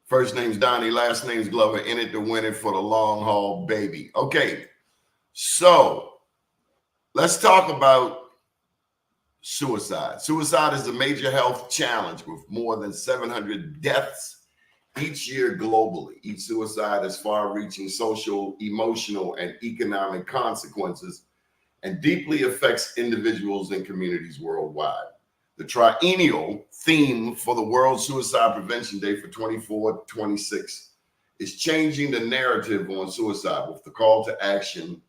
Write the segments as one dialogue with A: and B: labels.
A: First name's Donnie, last name's Glover. In it to win it for the long haul, baby. Okay, so let's talk about suicide. Suicide is a major health challenge with more than 700 deaths each year globally. Each suicide has far-reaching social, emotional, and economic consequences and deeply affects individuals and communities worldwide. The triennial theme for the World Suicide Prevention Day for 24-26 is changing the narrative on suicide with the call to action,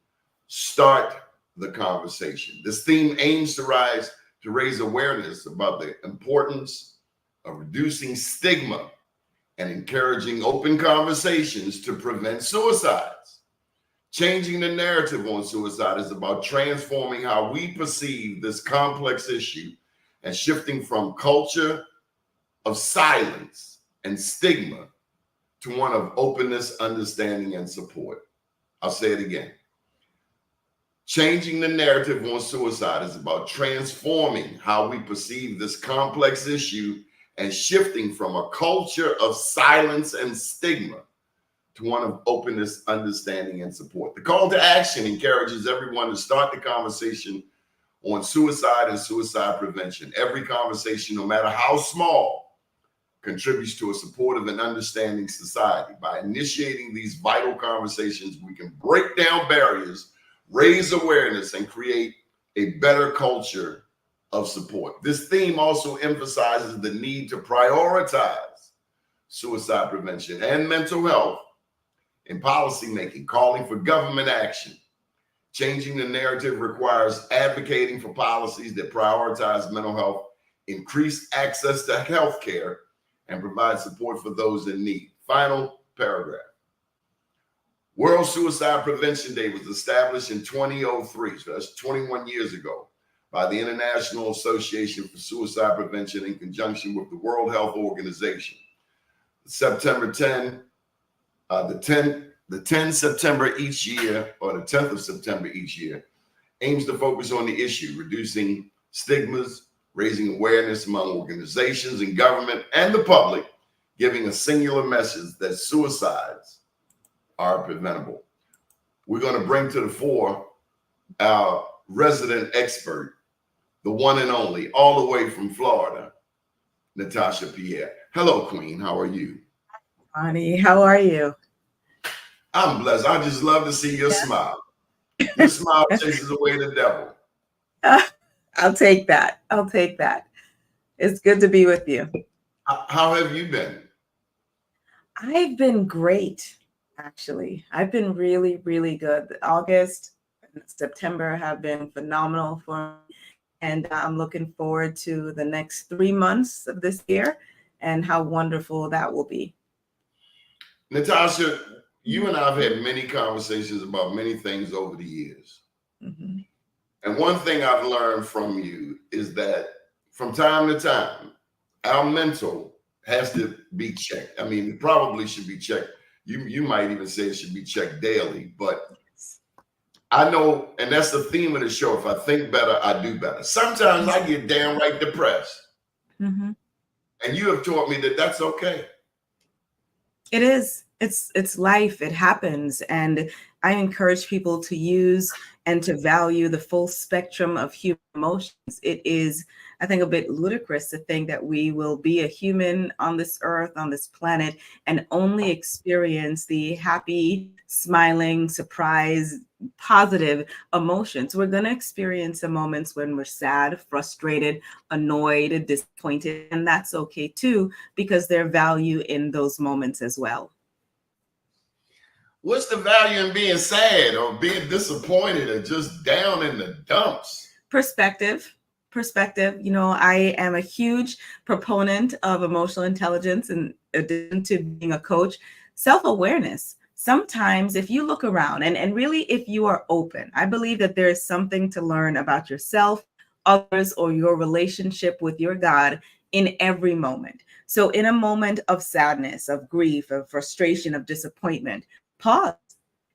A: start the conversation. This theme aims to raise awareness about the importance of reducing stigma and encouraging open conversations to prevent suicides. Changing the narrative on suicide is about transforming how we perceive this complex issue and shifting from culture of silence and stigma to one of openness, understanding, and support. I'll say it again. Changing the narrative on suicide is about transforming how we perceive this complex issue and shifting from a culture of silence and stigma to one of openness, understanding, and support. The call to action encourages everyone to start the conversation on suicide and suicide prevention. Every conversation, no matter how small, contributes to a supportive and understanding society. By initiating these vital conversations, we can break down barriers, raise awareness, and create a better culture of support. This theme also emphasizes the need to prioritize suicide prevention and mental health in policymaking, calling for government action. Changing the narrative requires advocating for policies that prioritize mental health, increase access to health care, and provide support for those in need. Final paragraph. World Suicide Prevention Day was established in 2003, so that's 21 years ago, by the International Association for Suicide Prevention in conjunction with the World Health Organization. September 10, the 10th September each year, or the 10th of September each year, aims to focus on the issue, reducing stigmas, raising awareness among organizations and government and the public, giving a singular message that suicides are preventable. We're going to bring to the fore our resident expert, the one and only, all the way from Florida, Natasha Pierre. Hello, Queen. How are you?
B: Honey, how are you?
A: I'm blessed. I just love to see your smile. Your smile chases away the devil.
B: I'll take that. I'll take that. It's good to be with you.
A: How have you been?
B: I've been great, actually. I've been really, really good. August and September have been phenomenal for me. And I'm looking forward to the next 3 months of this year and how wonderful that will be.
A: Natasha, you and I have had many conversations about many things over the years.
B: Mm-hmm.
A: And one thing I've learned from you is that from time to time, our mental has to be checked. I mean, it probably should be checked. You might even say it should be checked daily, but I know, and that's the theme of the show. If I think better, I do better. Sometimes I get downright depressed.
B: Mm-hmm.
A: And you have taught me that that's okay.
B: It is. It's life. It happens. And I encourage people to use and to value the full spectrum of human emotions. It is, I think, a bit ludicrous to think that we will be a human on this earth, on this planet, and only experience the happy, smiling, surprise, positive emotions. We're going to experience the moments when we're sad, frustrated, annoyed, disappointed, and that's okay too, because there's value in those moments as well.
A: What's the value in being sad or being disappointed or just down in the dumps?
B: Perspective. You know, I am a huge proponent of emotional intelligence, in addition to being a coach. Self-awareness. Sometimes if you look around and really if you are open, I believe that there is something to learn about yourself, others, or your relationship with your God in every moment. So in a moment of sadness, of grief, of frustration, of disappointment, pause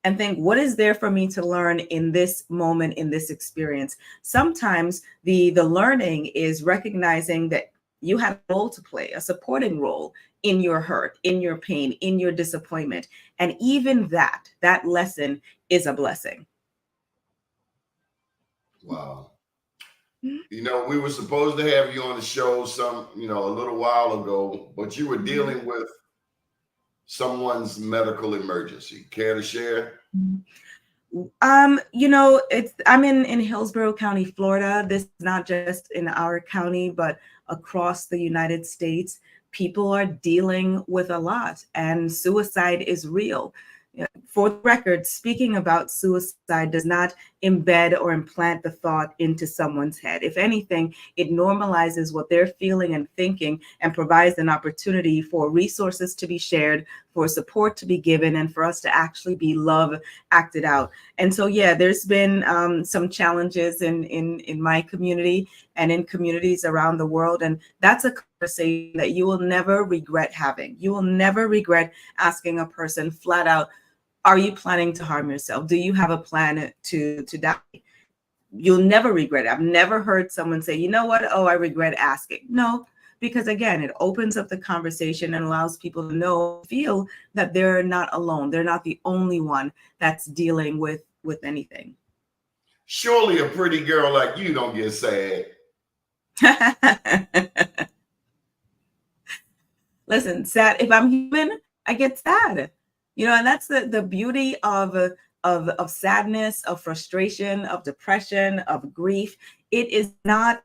B: and think, what is there for me to learn in this moment, in this experience? Sometimes the learning is recognizing that You had a role to play, a supporting role in your hurt, in your pain, in your disappointment. And even that lesson is a blessing.
A: Wow. We were supposed to have you on the show a little while ago, but you were dealing with someone's medical emergency. Care to share?
B: I'm in Hillsborough County, Florida. This is not just in our county, but across the United States. People are dealing with a lot, and suicide is real. For the record, speaking about suicide does not embed or implant the thought into someone's head. If anything, it normalizes what they're feeling and thinking and provides an opportunity for resources to be shared, for support to be given, and for us to actually be love acted out. And so, yeah, there's been some challenges in my community and in communities around the world. And that's a conversation that you will never regret having. You will never regret asking a person flat out, are you planning to harm yourself? Do you have a plan to die? You'll never regret it. I've never heard someone say, you know what? Oh, I regret asking. No, because again, it opens up the conversation and allows people to feel that they're not alone. They're not the only one that's dealing with anything.
A: Surely a pretty girl like you don't get sad.
B: Listen, sad. If I'm human, I get sad. And that's the beauty of sadness, of frustration, of depression, of grief. It is not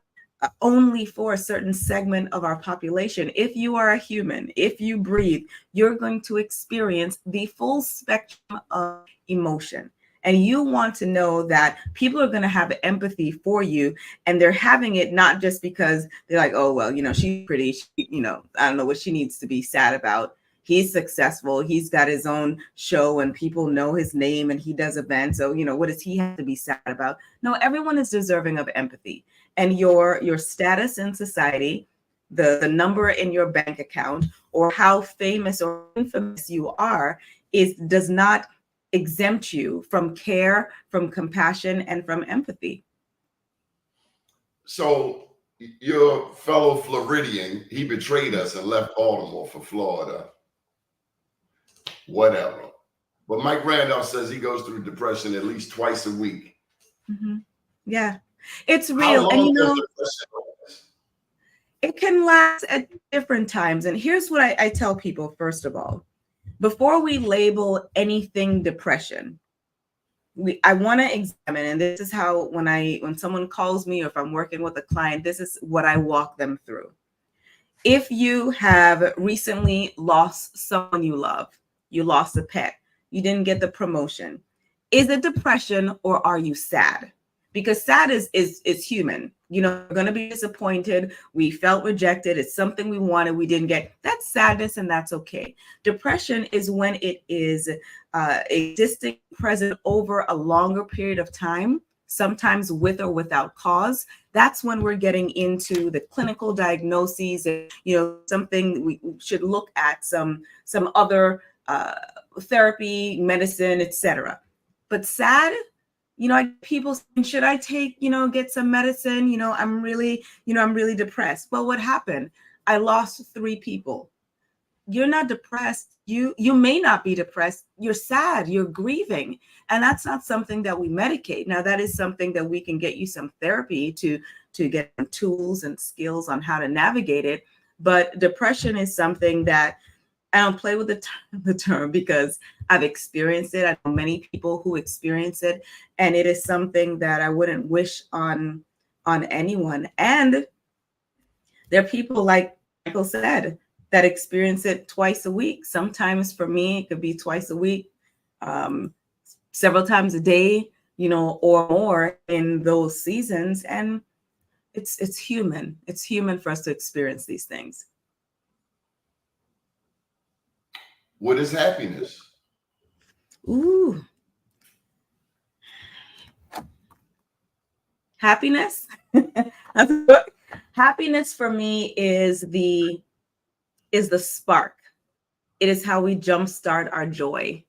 B: only for a certain segment of our population. If you are a human, if you breathe, you're going to experience the full spectrum of emotion. And you want to know that people are going to have empathy for you, and they're having it not just because they're like, oh, well, she's pretty, I don't know what she needs to be sad about. He's successful. He's got his own show and people know his name and he does events. So, what does he have to be sad about? No, everyone is deserving of empathy. And your status in society, the number in your bank account, or how famous or infamous you are, does not exempt you from care, from compassion, and from empathy.
A: So your fellow Floridian, he betrayed us and left Baltimore for Florida. Whatever. But Mike Randolph says he goes through depression at least twice a week.
B: Mm-hmm. Yeah, it's real. And it can last at different times. And here's what I tell people, first of all, before we label anything depression, I want to examine, and this is how when someone calls me or if I'm working with a client, this is what I walk them through. If you have recently lost someone you love, you lost a pet, you didn't get the promotion, is it depression or are you sad? Because sad is human. We're going to be disappointed. We felt rejected. It's something we wanted, we didn't get. That's sadness, and that's okay. Depression is when it is existing, present over a longer period of time, sometimes with or without cause. That's when we're getting into the clinical diagnoses. Something we should look at, some other therapy, medicine, etc. But sad, people saying, should I get some medicine? I'm really depressed. Well, what happened? I lost 3 people. You're not depressed. You may not be depressed. You're sad. You're grieving. And that's not something that we medicate. Now, that is something that we can get you some therapy to get some tools and skills on how to navigate it. But depression is something that I don't play with the term because I've experienced it. I know many people who experience it, and it is something that I wouldn't wish on anyone. And there are people, like Michael said, that experience it twice a week. Sometimes for me, it could be twice a week, several times a day, or more in those seasons. And it's human. It's human for us to experience these things.
A: What is happiness?
B: Ooh. Happiness? Happiness for me is the spark. It is how we jumpstart our joy.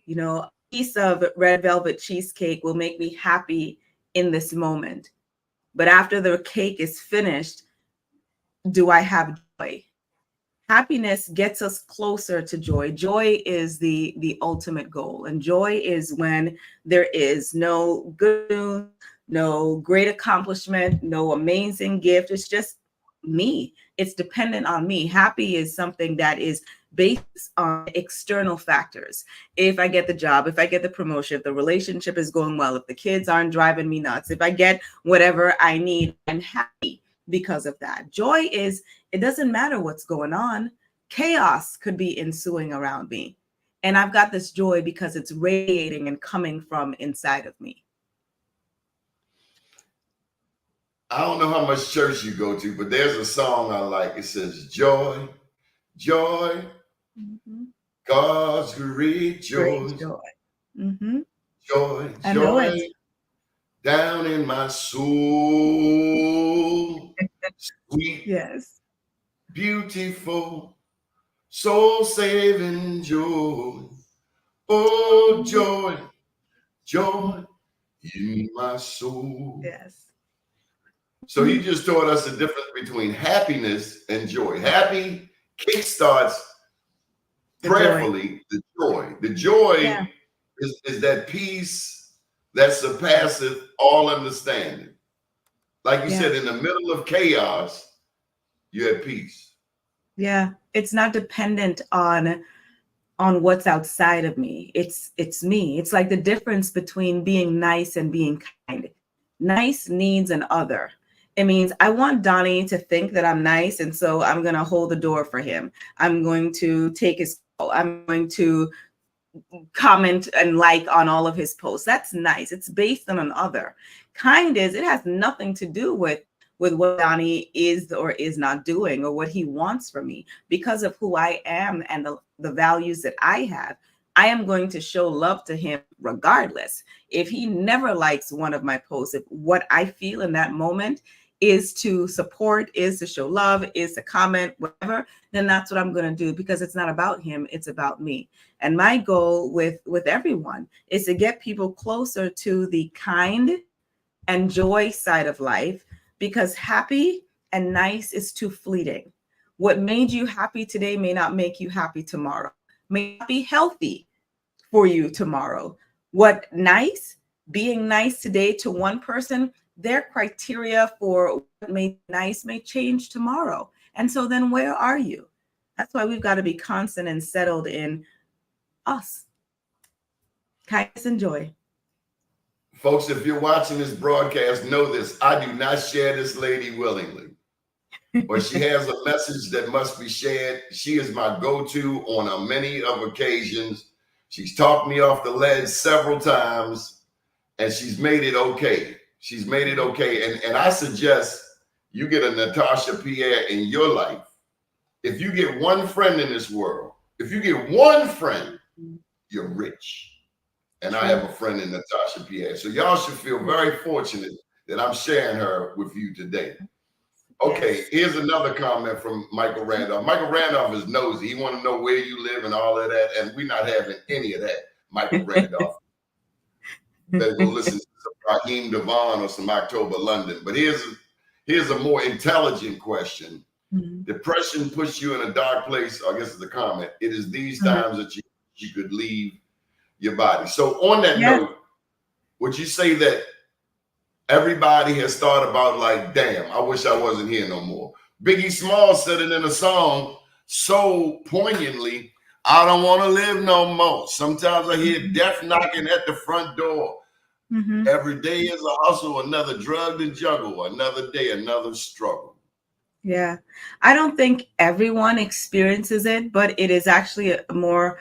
B: A piece of red velvet cheesecake will make me happy in this moment. But after the cake is finished, do I have joy? Happiness gets us closer to joy. Joy is the ultimate goal, and joy is when there is no good news, no great accomplishment, no amazing gift. It's just me. It's dependent on me. Happy is something that is based on external factors. If I get the job, if I get the promotion, if the relationship is going well, if the kids aren't driving me nuts, if I get whatever I need, I'm happy because of that. Joy is, it doesn't matter what's going on. Chaos could be ensuing around me. And I've got this joy because it's radiating and coming from inside of me.
A: I don't know how much church you go to, but there's a song I like. It says, joy, joy, God's great joy.
B: Great joy. Mm-hmm.
A: Joy,
B: I know
A: joy,
B: it.
A: down in my soul. Sweet,
B: Yes.
A: beautiful, soul-saving joy. Oh, joy, joy in my soul.
B: Yes.
A: So he just taught us the difference between happiness and joy. Happy kickstarts prayerfully the joy. The joy is that peace that surpasseth all understanding. Like you said, in the middle of chaos, you have peace.
B: Yeah. It's not dependent on what's outside of me. It's me. It's like the difference between being nice and being kind. Nice needs an other. It means I want Donnie to think that I'm nice, and so I'm going to hold the door for him. I'm going to take his call. I'm going to comment and like on all of his posts. That's nice. It's based on an other. Kind is, it has nothing to do with what Donnie is or is not doing or what he wants from me. Because of who I am and the values that I have, I am going to show love to him regardless. If he never likes one of my posts, if what I feel in that moment is to support, is to show love, is to comment, whatever, then that's what I'm going to do, because it's not about him, it's about me. And my goal with everyone is to get people closer to the kind and joy side of life, because happy and nice is too fleeting. What made you happy today may not make you happy tomorrow, may not be healthy for you tomorrow. Being nice today to one person, their criteria for what made nice may change tomorrow. And so then where are you? That's why we've got to be constant and settled in us. Kindness and joy.
A: Folks, if you're watching this broadcast, know this. I do not share this lady willingly. Or she has a message that must be shared. She is my go-to on a many of occasions. She's talked me off the ledge several times, and she's made it okay. She's made it okay. And I suggest you get a Natasha Pierre in your life. If you get one friend in this world, if you get one friend, you're rich. And I have a friend in Natasha Pierre. So y'all should feel very fortunate that I'm sharing her with you today. Okay, here's another comment from Michael Randolph. Michael Randolph is nosy. He want to know where you live and all of that. And we're not having any of that, Michael Randolph. Better go listen to some Raheem Devon or some October London. But here's a more intelligent question. Depression puts you in a dark place. I guess it's a comment. It is these times that you could leave your body. So on that note, would you say that everybody has thought about, like, damn, I wish I wasn't here no more? Biggie Smalls said it in a song so poignantly, I don't want to live no more. Sometimes I hear death knocking at the front door. Every day is a hustle, another drug to juggle, another day, another struggle.
B: Yeah, I don't think everyone experiences it, but it is actually a more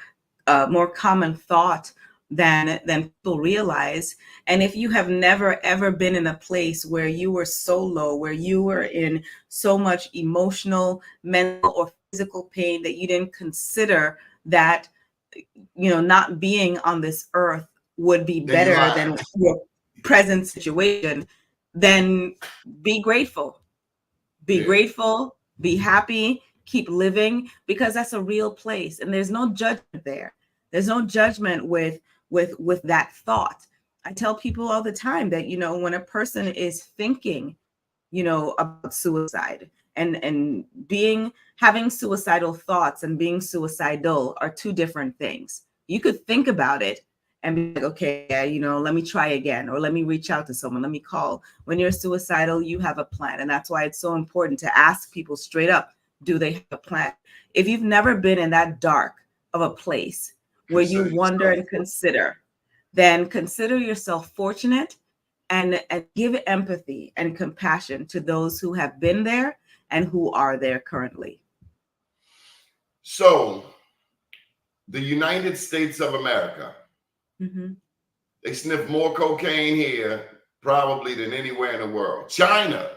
B: common thought than people realize. And if you have never ever been in a place where you were so low, where you were in so much emotional, mental, or physical pain that you didn't consider that, not being on this earth would be better than your present situation, then be grateful. Be grateful, be happy, keep living, because that's a real place. And there's no judgment there. There's no judgment with that thought. I tell people all the time that, when a person is thinking, about suicide, and having suicidal thoughts and being suicidal are two different things. You could think about it and be like, okay, yeah, let me try again, or let me reach out to someone, let me call. When you're suicidal, you have a plan. And that's why it's so important to ask people straight up, do they have a plan? If you've never been in that dark of a place where you wonder and consider, then consider yourself fortunate, and give empathy and compassion to those who have been there and who are there currently.
A: So the United States of America, they sniff more cocaine here probably than anywhere in the world. China,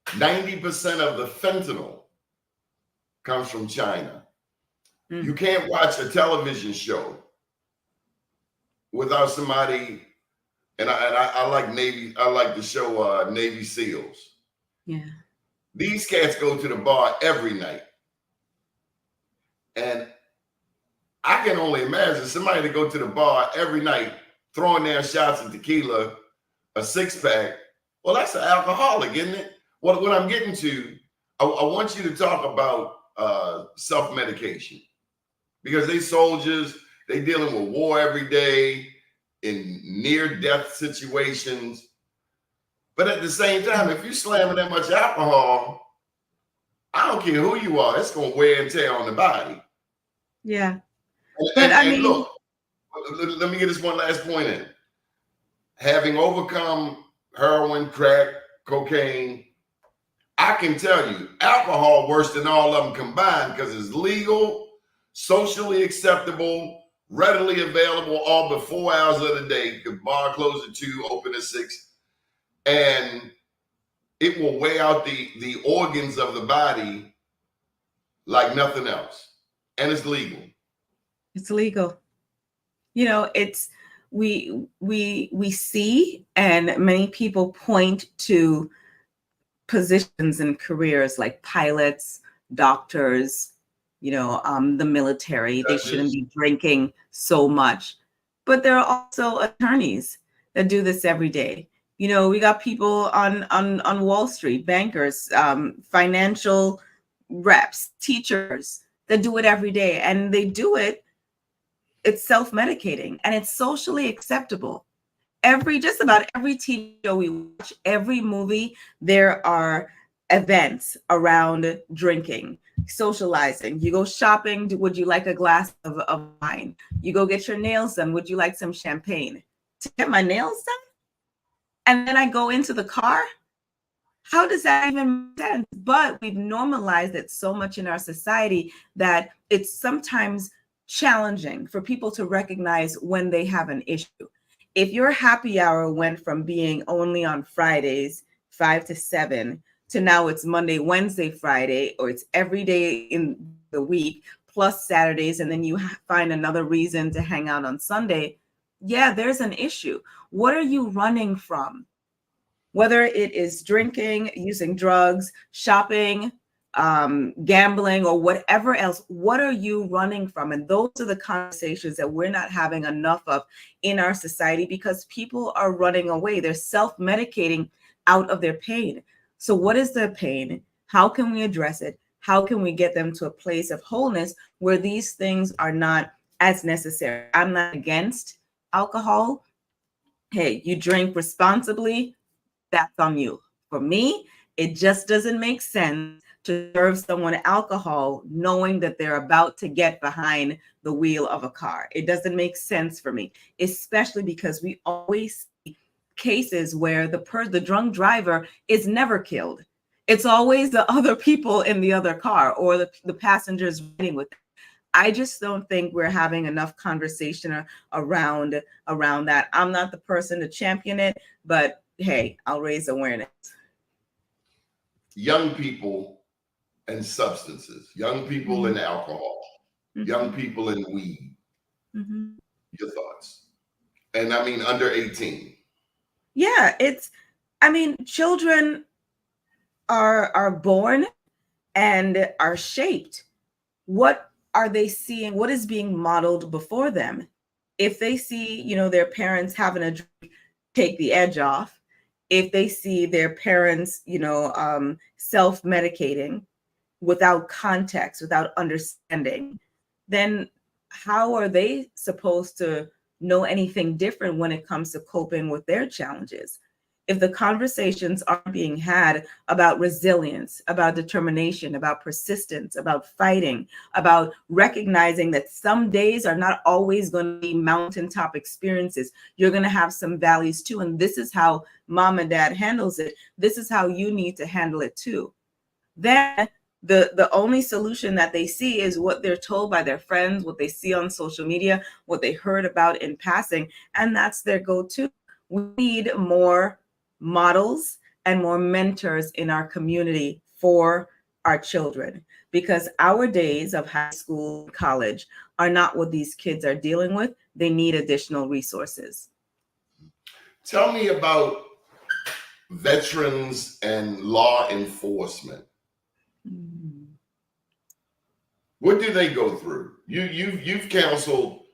A: 90% of the fentanyl comes from China. You can't watch a television show without somebody, and I like Navy, I like the show Navy SEALs.
B: Yeah.
A: These cats go to the bar every night. And I can only imagine somebody to go to the bar every night, throwing down shots of tequila, a six-pack. Well, that's an alcoholic, isn't it? What I'm getting to, I want you to talk about self-medication, because they soldiers, they dealing with war every day in near-death situations. But at the same time, if you're slamming that much alcohol, I don't care who you are, it's going to wear and tear on the body.
B: Yeah.
A: And look, let me get this one last point in. Having overcome heroin, crack, cocaine, I can tell you, alcohol worse than all of them combined, because it's legal, socially acceptable, readily available all but 4 hours of the day. The bar closed at 2, open at 6. And it will weigh out the organs of the body like nothing else. And it's legal.
B: It's legal. It's we see, and many people point to positions and careers like pilots, doctors, the military. They shouldn't be drinking so much. But there are also attorneys that do this every day. We got people on Wall Street, bankers, financial reps, teachers that do it every day. And they do it. It's self-medicating, and it's socially acceptable. Just about every TV show we watch, every movie, there are events around drinking, socializing. You go shopping, would you like a glass of wine? You go get your nails done, would you like some champagne? To get my nails done? And then I go into the car? How does that even make sense? But we've normalized it so much in our society that it's sometimes challenging for people to recognize when they have an issue. If your happy hour went from being only on Fridays, 5 to 7, to now it's Monday, Wednesday, Friday, or it's every day in the week, plus Saturdays, and then you find another reason to hang out on Sunday, yeah, there's an issue. What are you running from? Whether it is drinking, using drugs, shopping, gambling, or whatever else, what are you running from? And those are the conversations that we're not having enough of in our society, because people are running away. They're self-medicating out of their pain. So what is their pain? How can we address it? How can we get them to a place of wholeness where these things are not as necessary? I'm not against alcohol. Hey, you drink responsibly, that's on you. For me, it just doesn't make sense to serve someone alcohol knowing that they're about to get behind the wheel of a car. It doesn't make sense for me, especially because we always see cases where the drunk driver is never killed. It's always the other people in the other car, or the passengers riding with them. I just don't think we're having enough conversation around that. I'm not the person to champion it, but hey, I'll raise awareness.
A: Young people and substances, young people and alcohol, young people and weed. Your thoughts? And I mean, under 18.
B: Yeah, children are born and are shaped. What are they seeing? What is being modeled before them? If they see, their parents having a drink, take the edge off. if they see their parents, self-medicating without context, without understanding, then how are they supposed to know anything different when it comes to coping with their challenges? If the conversations aren't being had about resilience, about determination, about persistence, about fighting, about recognizing that some days are not always going to be mountaintop experiences, you're going to have some valleys too. And this is how mom and dad handles it. This is how you need to handle it too. Then the only solution that they see is what they're told by their friends, what they see on social media, what they heard about in passing, and that's their go-to. We need more models and more mentors in our community for our children, because our days of high school, college are not what these kids are dealing with. They need additional resources.
A: Tell me about veterans and law enforcement. What do they go through? You've counseled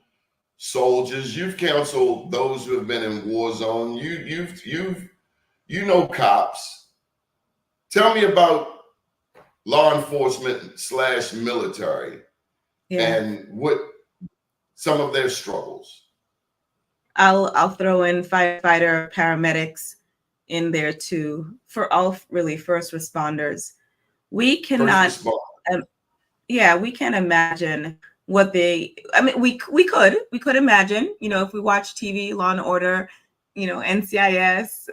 A: soldiers, you've counseled those who have been in war zone, you know cops. Tell me about law enforcement / military and what some of their struggles.
B: I'll throw in firefighter, paramedics in there too, for all really first responders. We cannot, we can't imagine what they, I mean, we could imagine, if we watch TV, Law and Order, NCIS,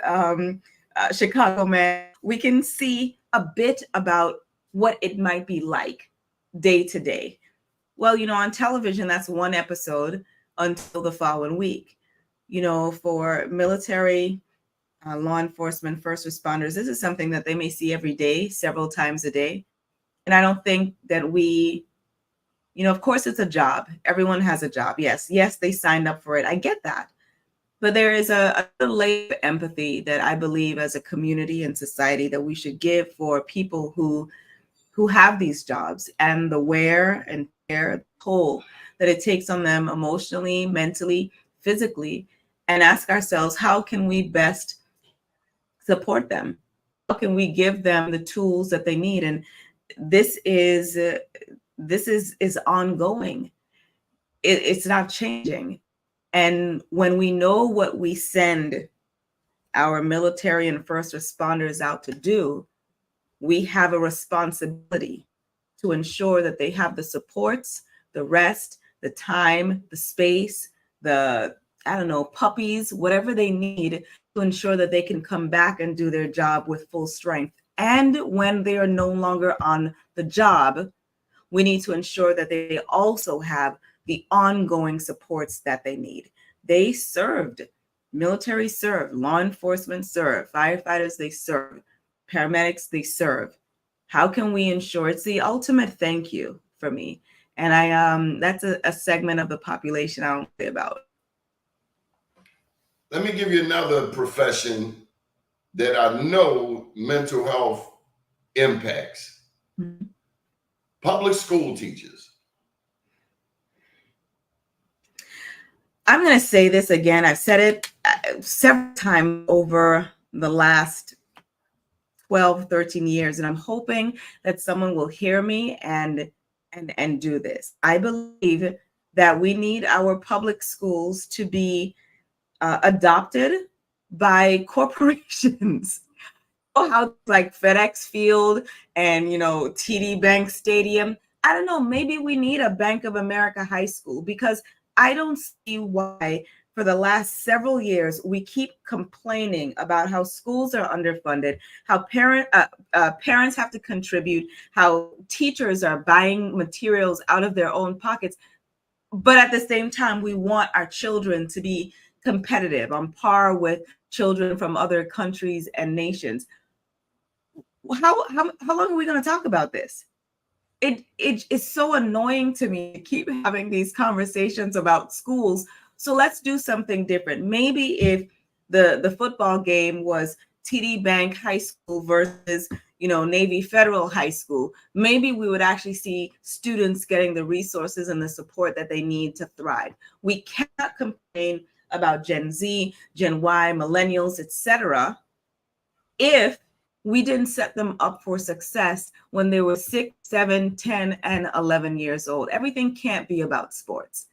B: Chicago Med, we can see a bit about what it might be like day to day. Well, on television, that's one episode until the following week. For military, law enforcement, first responders, this is something that they may see every day, several times a day. And I don't think that we, of course it's a job. Everyone has a job. Yes, they signed up for it. I get that. But there is a layer of empathy that I believe as a community and society that we should give for people who have these jobs, and the wear and tear, the toll that it takes on them emotionally, mentally, physically, and ask ourselves, how can we best support them? How can we give them the tools that they need? And this is ongoing. It's not changing. And when we know what we send our military and first responders out to do, we have a responsibility to ensure that they have the supports, the rest, the time, the space, puppies, whatever they need to ensure that they can come back and do their job with full strength. And when they are no longer on the job, we need to ensure that they also have the ongoing supports that they need. They served, military served, law enforcement served, firefighters, they serve, paramedics, they serve. How can we ensure? It's the ultimate thank you for me. And that's a segment of the population I don't say about.
A: Let me give you another profession that I know mental health impacts. Mm-hmm. Public school teachers.
B: I'm going to say this again. I've said it several times over the last 12, 13 years, and I'm hoping that someone will hear me and do this. I believe that we need our public schools to be adopted by corporations. How like FedEx Field and TD Bank Stadium. I don't know, maybe we need a Bank of America high school, because I don't see why for the last several years we keep complaining about how schools are underfunded, how parents have to contribute, how teachers are buying materials out of their own pockets. But at the same time, we want our children to be competitive on par with children from other countries and nations. How long are we going to talk about this? It is so annoying to me to keep having these conversations about schools. So let's do something different. Maybe if the football game was TD Bank High School versus Navy Federal High School, maybe we would actually see students getting the resources and the support that they need to thrive. We cannot complain about Gen Z, Gen Y, millennials, etc., if we didn't set them up for success when they were 6, 7, 10, and 11 years old. Everything can't be about sports.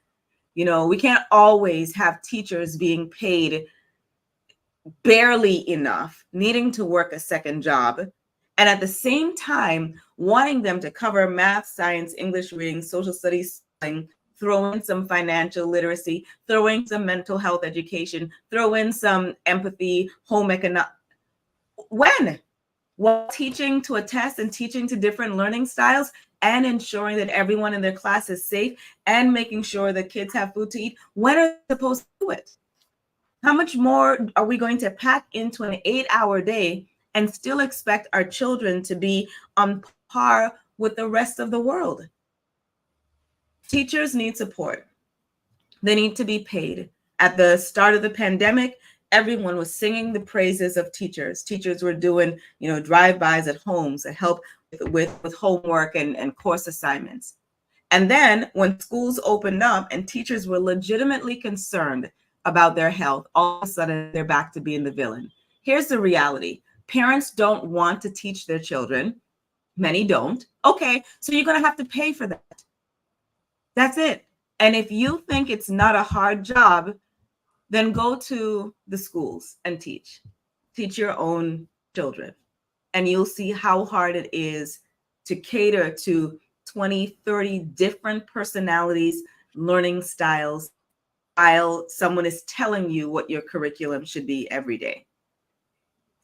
B: You know, we can't always have teachers being paid barely enough, needing to work a second job, and at the same time wanting them to cover math, science, English reading, social studies, throw in some financial literacy, throw in some mental health education, throw in some empathy, home economics. When? While teaching to a test and teaching to different learning styles and ensuring that everyone in their class is safe and making sure that kids have food to eat. When are they supposed to do it? How much more are we going to pack into an 8-hour day and still expect our children to be on par with the rest of the world? Teachers need support. They need to be paid. At the start of the pandemic, everyone was singing the praises of teachers. Teachers were doing, drive-bys at homes to help with homework and course assignments. And then when schools opened up and teachers were legitimately concerned about their health, all of a sudden they're back to being the villain. Here's the reality. Parents don't want to teach their children. Many don't. Okay, so you're going to have to pay for that. That's it. And if you think it's not a hard job, then go to the schools and teach. Teach your own children. And you'll see how hard it is to cater to 20, 30 different personalities, learning styles, while someone is telling you what your curriculum should be every day.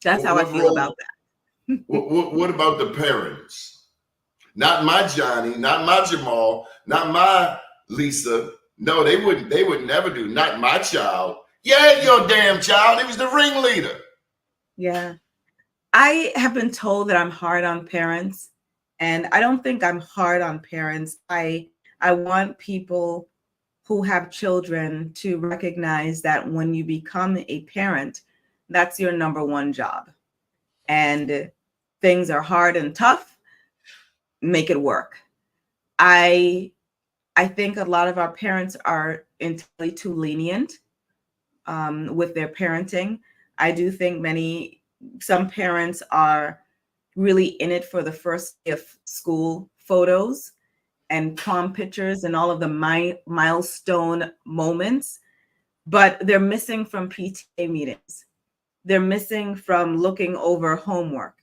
B: That's how I feel about that.
A: What about the parents? Not my Johnny, not my Jamal, not my Lisa. No, they would never do. Not my child. Yeah, your damn child. He was the ringleader.
B: Yeah. I have been told that I'm hard on parents, and I don't think I'm hard on parents. I want people who have children to recognize that when you become a parent, that's your number one job. And things are hard and tough, make it work. I think a lot of our parents are entirely too lenient with their parenting. I do think some parents are really in it for the first day of school photos and prom pictures and all of the milestone moments, but they're missing from PTA meetings. They're missing from looking over homework.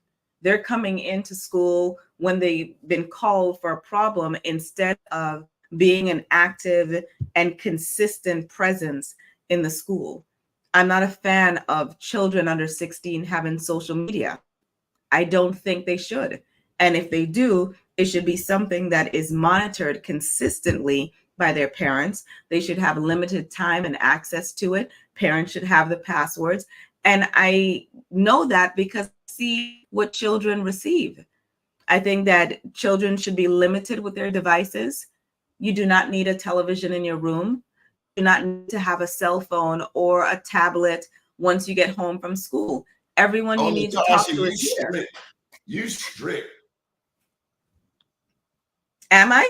B: They're coming into school when they've been called for a problem instead of being an active and consistent presence in the school. I'm not a fan of children under 16 having social media. I don't think they should. And if they do, it should be something that is monitored consistently by their parents. They should have limited time and access to it. Parents should have the passwords. And I know that because I see what children receive. I think that children should be limited with their devices. You do not need a television in your room. You do not need to have a cell phone or a tablet once you get home from school. Everyone you need to talk to is here.
A: You strict.
B: Am I?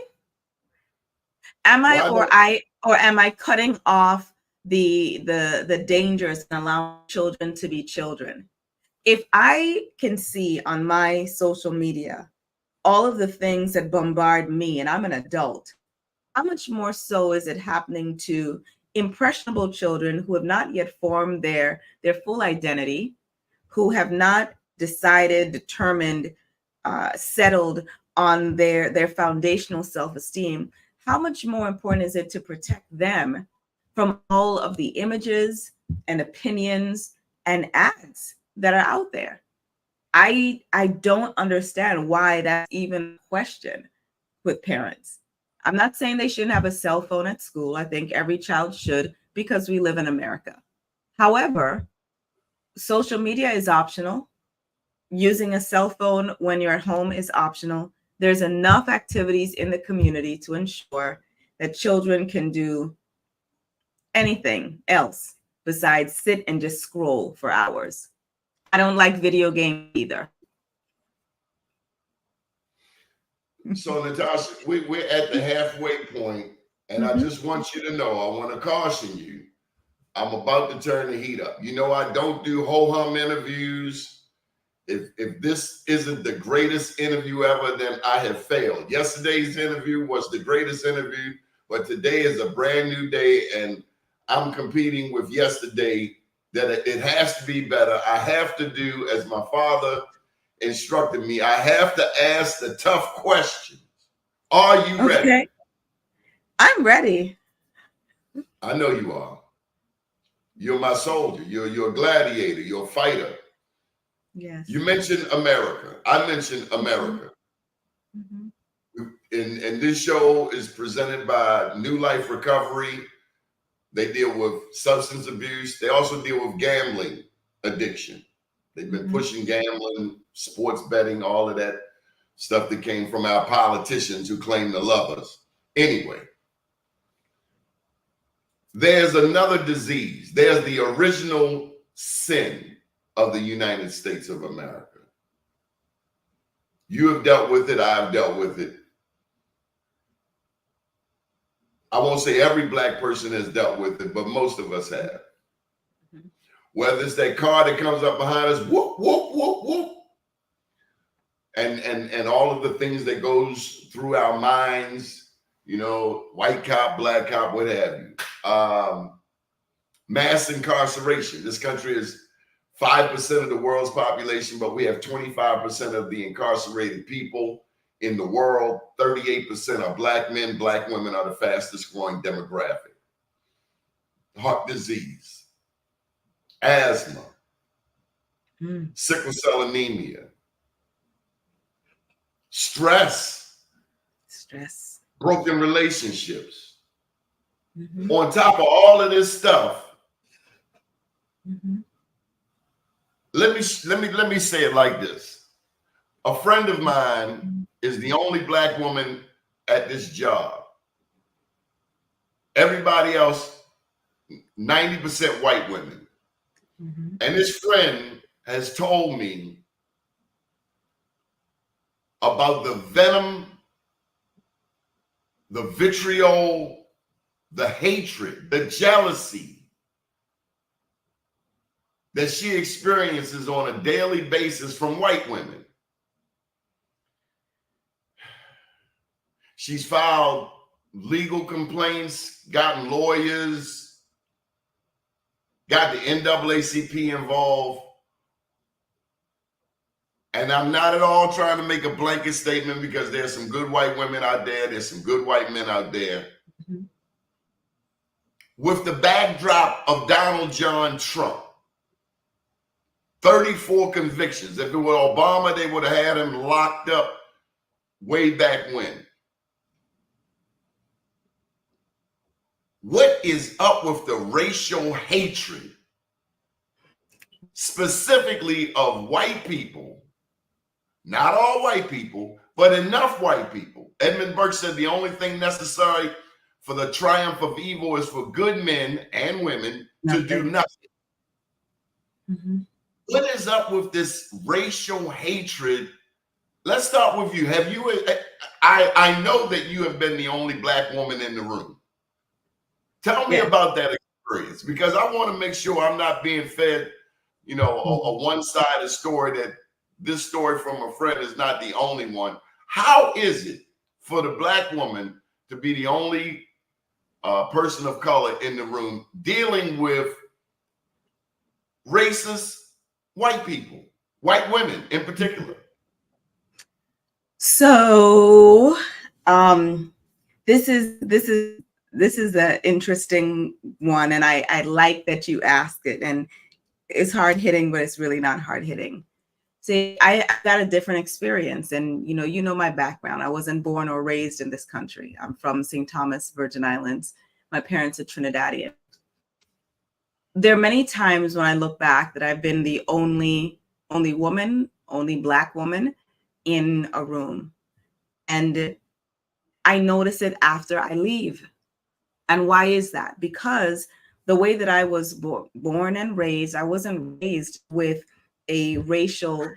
B: Am I, or am I cutting off the dangers and allowing children to be children? If I can see on my social media all of the things that bombard me, and I'm an adult, how much more so is it happening to impressionable children who have not yet formed their full identity, who have not decided, determined, settled on their foundational self-esteem? How much more important is it to protect them from all of the images and opinions and ads that are out there? I don't understand why that's even a question with parents. I'm not saying they shouldn't have a cell phone at school. I think every child should because we live in America. However, social media is optional. Using a cell phone when you're at home is optional. There's enough activities in the community to ensure that children can do anything else besides sit and just scroll for hours. I don't like video games either.
A: So, Natasha, we're at the halfway point, and I just want you to know, I want to caution you. I'm about to turn the heat up. You know, I don't do ho-hum interviews. If this isn't the greatest interview ever, then I have failed. Yesterday's interview was the greatest interview, but today is a brand new day, and I'm competing with yesterday. That it has to be better. I have to do as my father instructed me. I have to ask the tough questions. Are you ready?
B: Okay. I'm ready.
A: I know you are. You're my soldier. You're a gladiator. You're a fighter.
B: Yes.
A: You mentioned America. I mentioned America.
B: Mm-hmm.
A: And this show is presented by New Life Recovery. They deal with substance abuse. They also deal with gambling addiction. They've been pushing gambling, sports betting, all of that stuff that came from our politicians who claim to love us. Anyway, there's another disease. There's the original sin of the United States of America. You have dealt with it. I've dealt with it. I won't say every Black person has dealt with it, but most of us have. Whether it's that car that comes up behind us, whoop, whoop, whoop, whoop. And all of the things that goes through our minds, you know, white cop, black cop, what have you. Mass incarceration. This country is 5% of the world's population, but we have 25% of the incarcerated people in the world. 38% are Black men. Black women are the fastest growing demographic. Heart disease, asthma, sickle cell anemia, stress, broken relationships. On top of all of this stuff, let me say it like this. A friend of mine is the only Black woman at this job. Everybody else, 90% white women. And this friend has told me about the venom, the vitriol, the hatred, the jealousy that she experiences on a daily basis from white women. She's filed legal complaints, gotten lawyers, got the NAACP involved. And I'm not at all trying to make a blanket statement because there's some good white women out there. There's some good white men out there. With the backdrop of Donald John Trump, 34 convictions. If it were Obama, they would have had him locked up way back when. What is up with the racial hatred, specifically of white people? Not all white people, but enough white people. Edmund Burke said the only thing necessary for the triumph of evil is for good men and women to do nothing. What is up with this racial hatred? Let's start with you. Have you, I know that you have been the only Black woman in the room. Tell me about that experience, because I want to make sure I'm not being fed, you know, a one-sided story, that this story from a friend is not the only one. How is it for the Black woman to be the only person of color in the room dealing with racist white people, white women in particular?
B: So this is an interesting one, and I like that you asked it. And it's hard hitting, but it's really not hard hitting. See, I got a different experience, and you know my background. I wasn't born or raised in this country. I'm from St. Thomas, Virgin Islands. My parents are Trinidadian. There are many times when I look back that I've been the only woman, only Black woman in a room, and I notice it after I leave. And why is that? Because the way that I was born and raised, I wasn't raised with a racial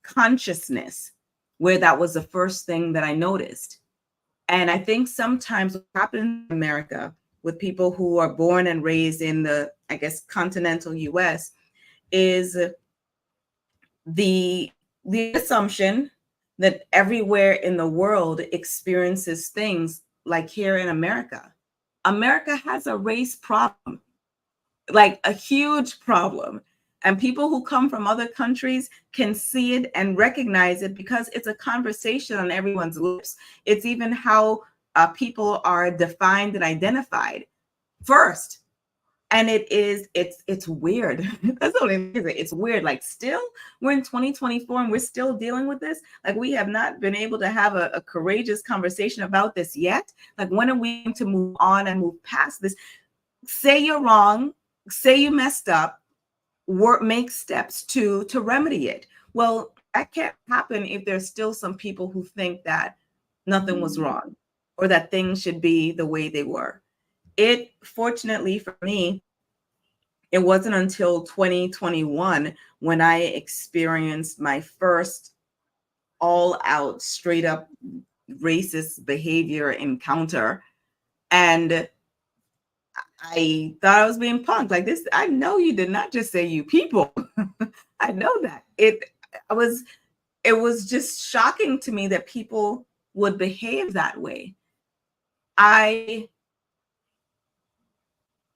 B: consciousness where that was the first thing that I noticed. And I think sometimes what happens in America with people who are born and raised in the, I guess, continental US is the assumption that everywhere in the world experiences things like here in America. America has a race problem, like a huge problem. And people who come from other countries can see it and recognize it because it's a conversation on everyone's lips. It's even how people are defined and identified first. And it's weird. That's the only thing. It's weird. Like, still, we're in 2024 and we're still dealing with this. Like, we have not been able to have a courageous conversation about this yet. Like, when are we going to move on and move past this? Say you're wrong, say you messed up, make steps to remedy it. Well, that can't happen if there's still some people who think that nothing was wrong or that things should be the way they were. It, fortunately for me, it wasn't until 2021 when I experienced my first all out, straight up racist behavior encounter. And I thought I was being punked. Like, this, I know you did not just say you people. I know that. It was just shocking to me that people would behave that way.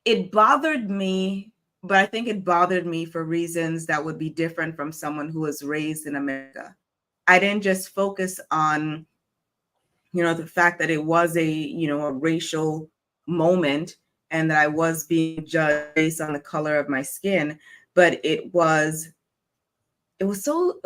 B: It bothered me, but I think it bothered me for reasons that would be different from someone who was raised in America. I didn't just focus on, the fact that it was a racial moment and that I was being judged based on the color of my skin, but it was so,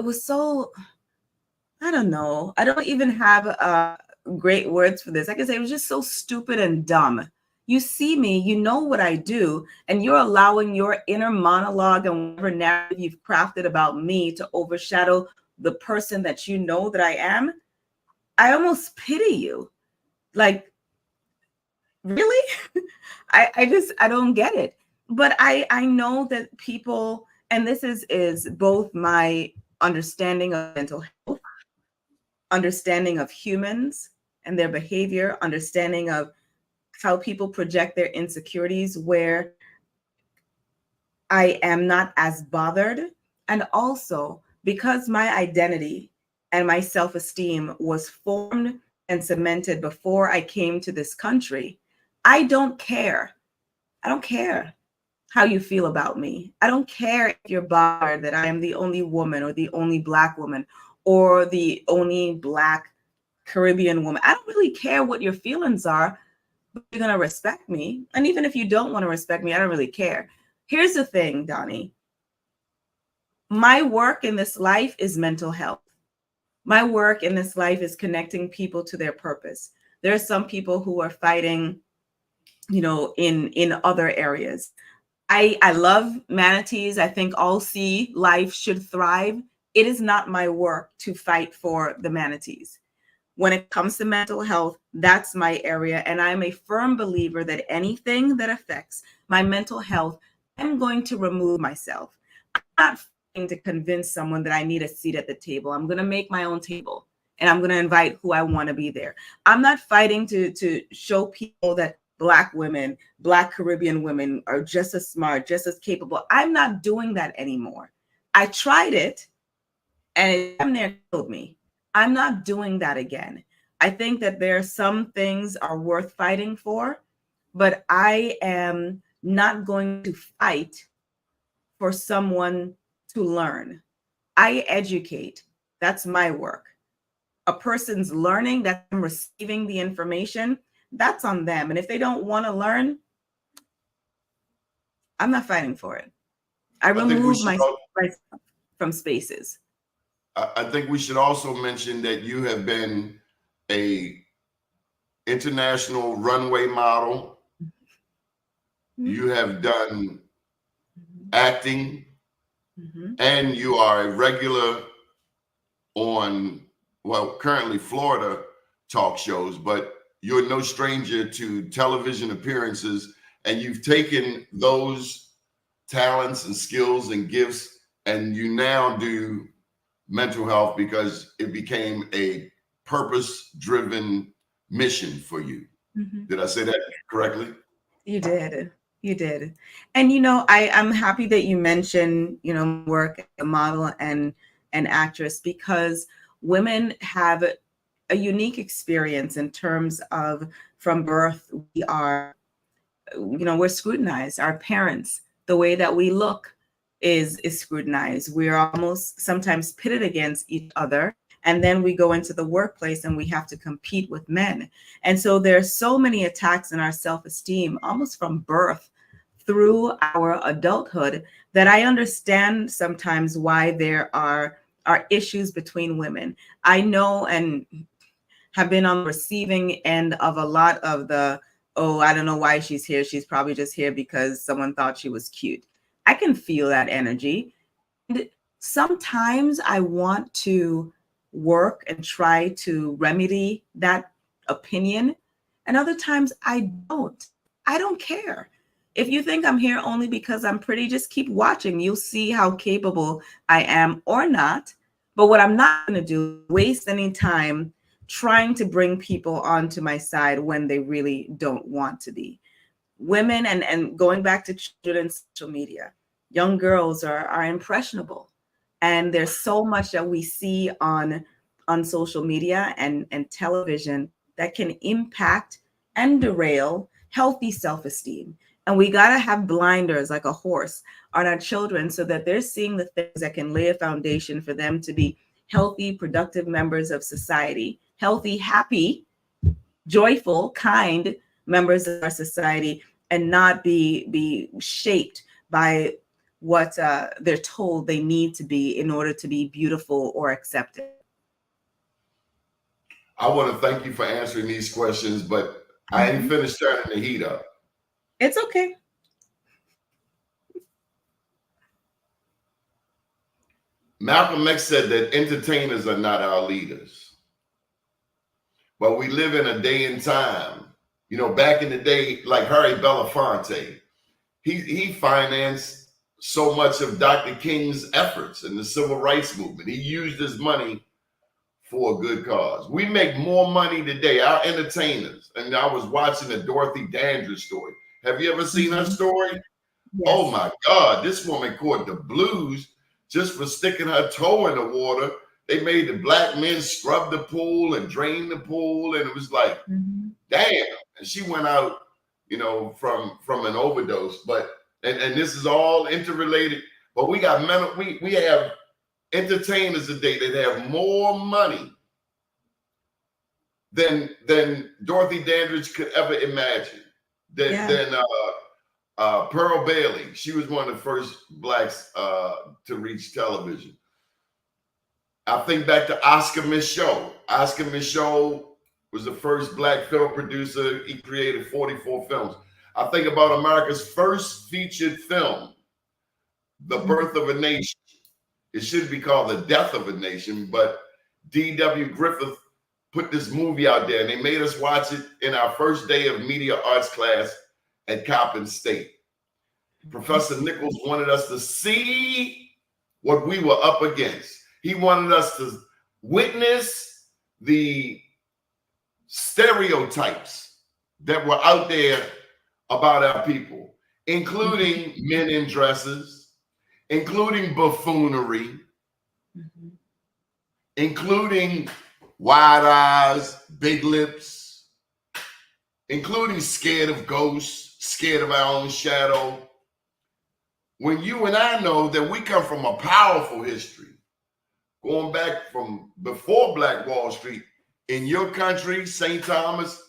B: I don't know. I don't even have great words for this. I can say it was just so stupid and dumb. You see me, you know what I do, and you're allowing your inner monologue and whatever narrative you've crafted about me to overshadow the person that you know that I am. I almost pity you. Like, really? I don't get it. But I know that people, and this is both my understanding of mental health, understanding of humans and their behavior, understanding of how people project their insecurities, where I am not as bothered. And also because my identity and my self-esteem was formed and cemented before I came to this country, I don't care. I don't care how you feel about me. I don't care if you're bothered that I am the only woman or the only Black woman or the only Black Caribbean woman. I don't really care what your feelings are, but you're going to respect me. And even if you don't want to respect me, I don't really care. Here's the thing, Donnie. My work in this life is mental health. My work in this life is connecting people to their purpose. There are some people who are fighting, in other areas. I love manatees. I think all sea life should thrive. It is not my work to fight for the manatees. When it comes to mental health, that's my area. And I'm a firm believer that anything that affects my mental health, I'm going to remove myself. I'm not fighting to convince someone that I need a seat at the table. I'm going to make my own table and I'm going to invite who I want to be there. I'm not fighting to show people that Black women, Black Caribbean women are just as smart, just as capable. I'm not doing that anymore. I tried it and it damn near killed me. I'm not doing that again. I think that there are some things are worth fighting for, but I am not going to fight for someone to learn. I educate. That's my work. A person's learning, that's them receiving the information, that's on them. And if they don't want to learn, I'm not fighting for it. I remove myself from spaces.
A: I think we should also mention that you have been a international runway model. Mm-hmm. You have done acting, and you are a regular on, currently Florida talk shows, but you're no stranger to television appearances, and you've taken those talents and skills and gifts, and you now do mental health because it became a purpose-driven mission for you. Mm-hmm. Did I say that correctly?
B: You did. You did. And, I'm happy that you mentioned, work as a model and and actress, because women have a unique experience in terms of, from birth, we are, we're scrutinized. Our parents, the way that we look is scrutinized. We're almost sometimes pitted against each other. And then we go into the workplace and we have to compete with men. And so there's so many attacks in our self-esteem, almost from birth through our adulthood, that I understand sometimes why there are issues between women. I know and have been on the receiving end of a lot of the, oh, I don't know why she's here. She's probably just here because someone thought she was cute. I can feel that energy. And sometimes I want to work and try to remedy that opinion. And other times I don't. I don't care. If you think I'm here only because I'm pretty, just keep watching. You'll see how capable I am or not. But what I'm not going to do is waste any time trying to bring people onto my side when they really don't want to be. Women, and going back to children and social media, young girls are impressionable. And there's so much that we see on social media and television that can impact and derail healthy self-esteem. And we got to have blinders like a horse on our children so that they're seeing the things that can lay a foundation for them to be healthy, productive members of society, healthy, happy, joyful, kind members of our society, and not be shaped by what they're told they need to be in order to be beautiful or accepted.
A: I want to thank you for answering these questions, but I ain't finished turning the heat up.
B: It's okay.
A: Malcolm X said that entertainers are not our leaders. But we live in a day and time, back in the day, like Harry Belafonte, he financed so much of Dr. King's efforts in the civil rights movement. He used his money for a good cause. We make more money today, our entertainers. And I was watching the Dorothy Dandridge story. Have you ever seen her story? Yes. Oh my God, this woman caught the blues just for sticking her toe in the water. They made the black men scrub the pool and drain the pool. And it was like, damn. And she went out, from an overdose. But, and this is all interrelated, but we got we have entertainers today that have more money than Dorothy Dandridge could ever imagine. Than Pearl Bailey. She was one of the first blacks to reach television. I think back to Oscar Micheaux. Oscar Micheaux was the first black film producer. He created 44 films. I think about America's first featured film, The Birth of a Nation. It should be called The Death of a Nation, but D.W. Griffith put this movie out there and they made us watch it in our first day of media arts class at Coppin State. Professor Nichols wanted us to see what we were up against. He wanted us to witness the stereotypes that were out there about our people, including men in dresses, including buffoonery, including wide eyes, big lips, including scared of ghosts, scared of our own shadow. When you and I know that we come from a powerful history, going back from before Black Wall Street, in your country, St. Thomas,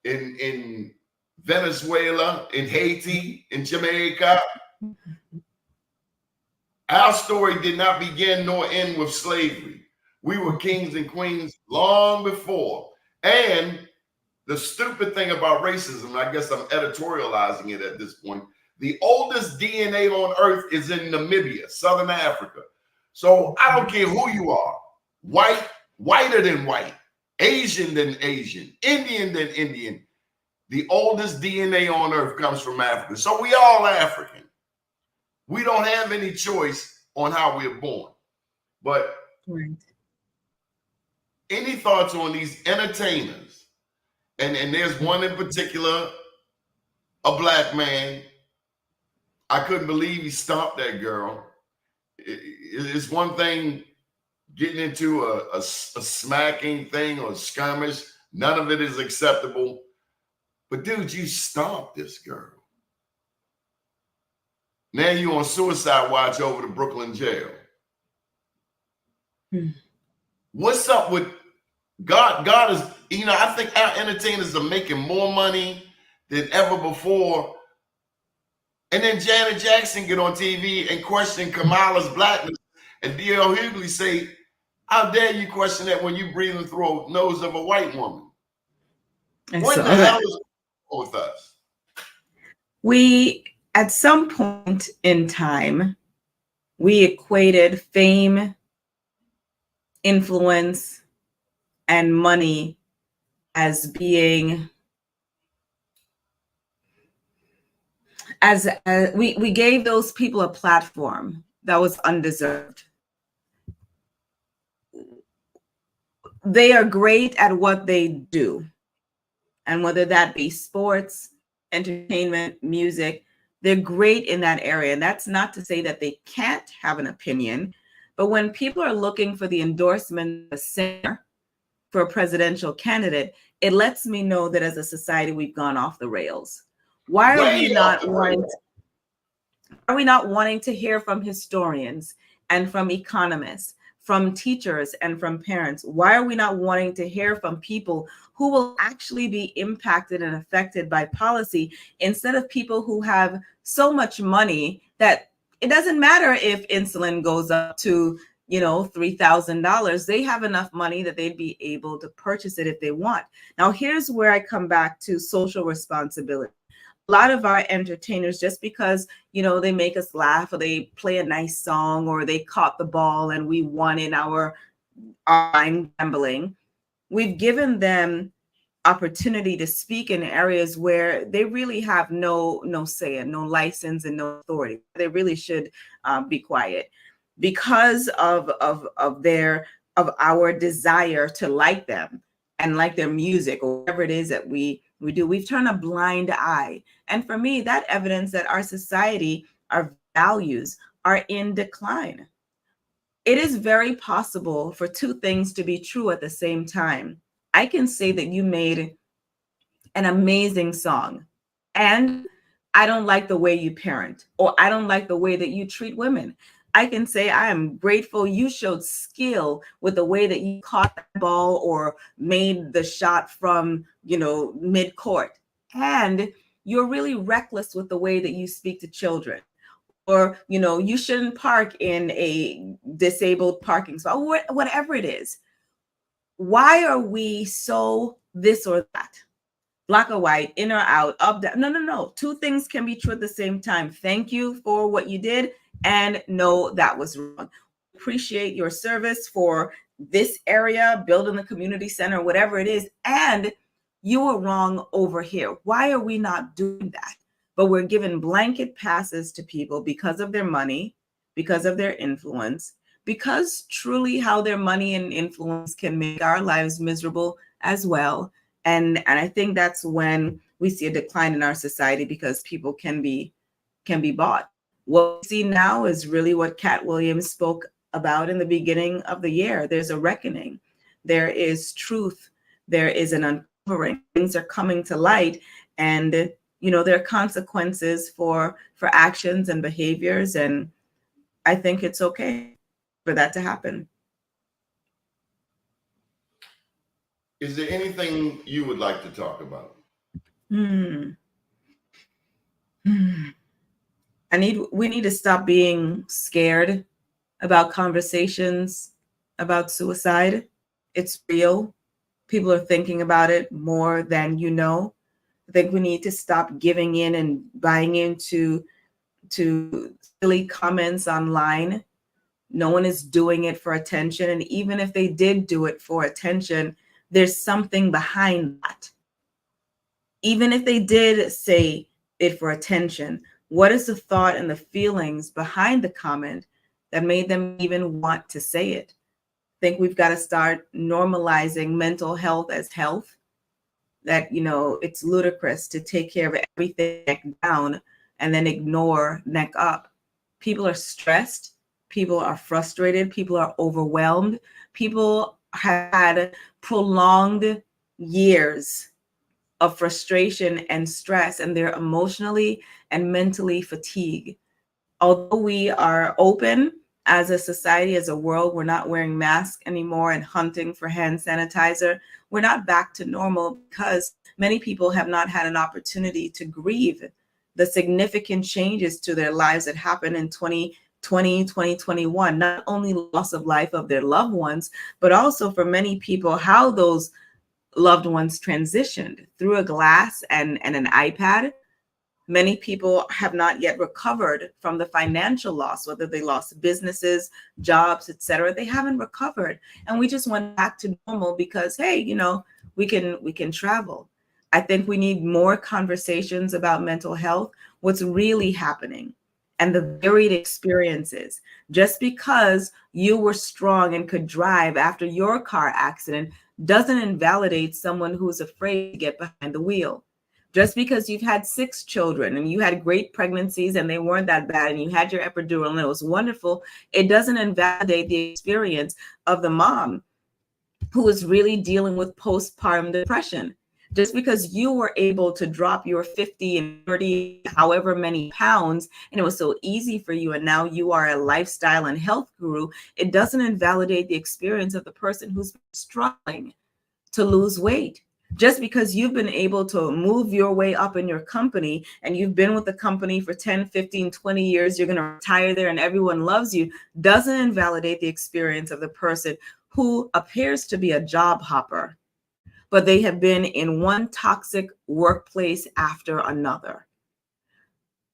A: in Venezuela, in Haiti, in Jamaica. Our story did not begin nor end with slavery. We were kings and queens long before. And the stupid thing about racism, I guess I'm editorializing it at this point, the oldest DNA on earth is in Namibia, Southern Africa. So I don't care who you are, white, whiter than white, Asian than Asian, Indian than Indian. The oldest DNA on earth comes from Africa. So we all African. We don't have any choice on how we're born. But any thoughts on these entertainers? And there's one in particular, a black man. I couldn't believe he stomped that girl. It's one thing getting into a smacking thing or skirmish. None of it is acceptable. But dude, you stomped this girl. Now you on suicide watch over the Brooklyn jail. What's up with God? God is, I think our entertainers are making more money than ever before. And then Janet Jackson get on TV and question Kamala's blackness, and D.L. Hughley say, how dare you question that when you breathing through a nose of a white woman? What the hell is wrong with us?
B: We, at some point in time, we equated fame, influence, and money as being, we gave those people a platform that was undeserved. They are great at what they do. And whether that be sports, entertainment, music, they're great in that area. And that's not to say that they can't have an opinion. But when people are looking for the endorsement of a singer for a presidential candidate, it lets me know that as a society, we've gone off the rails. Why are we not wanting to hear from historians and from economists, from teachers and from parents? Why are we not wanting to hear from people who will actually be impacted and affected by policy, instead of people who have so much money that it doesn't matter if insulin goes up to, $3,000. They have enough money that they'd be able to purchase it if they want. Now, here's where I come back to social responsibility. A lot of our entertainers, just because, they make us laugh, or they play a nice song, or they caught the ball and we won in our online gambling, we've given them opportunity to speak in areas where they really have no say and no license and no authority. They really should be quiet because of our desire to like them and like their music or whatever it is that we do. We've turned a blind eye. And for me, that evidence that our society, our values are in decline. It is very possible for two things to be true at the same time. I can say that you made an amazing song, and I don't like the way you parent, or I don't like the way that you treat women. I can say I am grateful you showed skill with the way that you caught the ball or made the shot from, mid-court. And you're really reckless with the way that you speak to children. Or, you shouldn't park in a disabled parking spot, or whatever it is. Why are we so this or that? Black or white, in or out, up, down? No. Two things can be true at the same time. Thank you for what you did, and no, that was wrong. Appreciate your service for this area, building the community center, whatever it is, and you were wrong over here. Why are we not doing that? But we're giving blanket passes to people because of their money, because of their influence, because truly how their money and influence can make our lives miserable as well. And I think that's when we see a decline in our society, because people can be bought. What we see now is really what Cat Williams spoke about in the beginning of the year. There's a reckoning. There is truth. There is an uncovering. Things are coming to light, and there are consequences for actions and behaviors. And I think it's okay for that to happen.
A: Is there anything you would like to talk about?
B: We need to stop being scared about conversations about suicide. It's real. People are thinking about it more than you know. I think we need to stop giving in and buying into silly comments online. No one is doing it for attention. And even if they did do it for attention, there's something behind that. Even if they did say it for attention, what is the thought and the feelings behind the comment that made them even want to say it? I think we've got to start normalizing mental health as health. That, it's ludicrous to take care of everything neck down and then ignore neck up. People are stressed. People are frustrated. People are overwhelmed. People have had prolonged years of frustration and stress, and they're emotionally and mentally fatigued. Although we are open as a society, as a world, we're not wearing masks anymore and hunting for hand sanitizer. We're not back to normal because many people have not had an opportunity to grieve the significant changes to their lives that happened in 2020, 2021. Not only loss of life of their loved ones, but also for many people, how those loved ones transitioned through a glass and an iPad. Many people have not yet recovered from the financial loss, whether they lost businesses, jobs, etc. They haven't recovered. And we just went back to normal because, hey, we can travel. I think we need more conversations about mental health, what's really happening, and the varied experiences. Just because you were strong and could drive after your car accident doesn't invalidate someone who's afraid to get behind the wheel. Just because you've had 6 children and you had great pregnancies and they weren't that bad and you had your epidural and it was wonderful, it doesn't invalidate the experience of the mom who is really dealing with postpartum depression. Just because you were able to drop your 50 and 30, however many pounds, and it was so easy for you, and now you are a lifestyle and health guru, it doesn't invalidate the experience of the person who's struggling to lose weight. Just because you've been able to move your way up in your company and you've been with the company for 10, 15, 20 years, you're going to retire there and everyone loves you, doesn't invalidate the experience of the person who appears to be a job hopper, but they have been in one toxic workplace after another.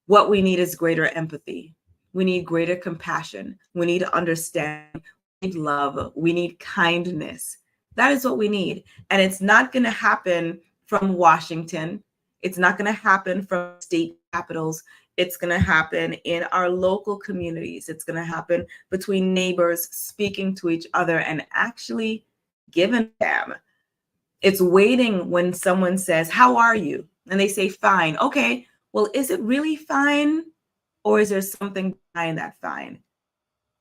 B: What we need is greater empathy. We need greater compassion. We need understanding. We need love. We need kindness. That is what we need. And it's not going to happen from Washington. It's not going to happen from state capitals. It's going to happen in our local communities. It's going to happen between neighbors speaking to each other and actually giving them. It's waiting when someone says, "How are you?" And they say, "Fine." Okay, well, is it really fine? Or is there something behind that fine?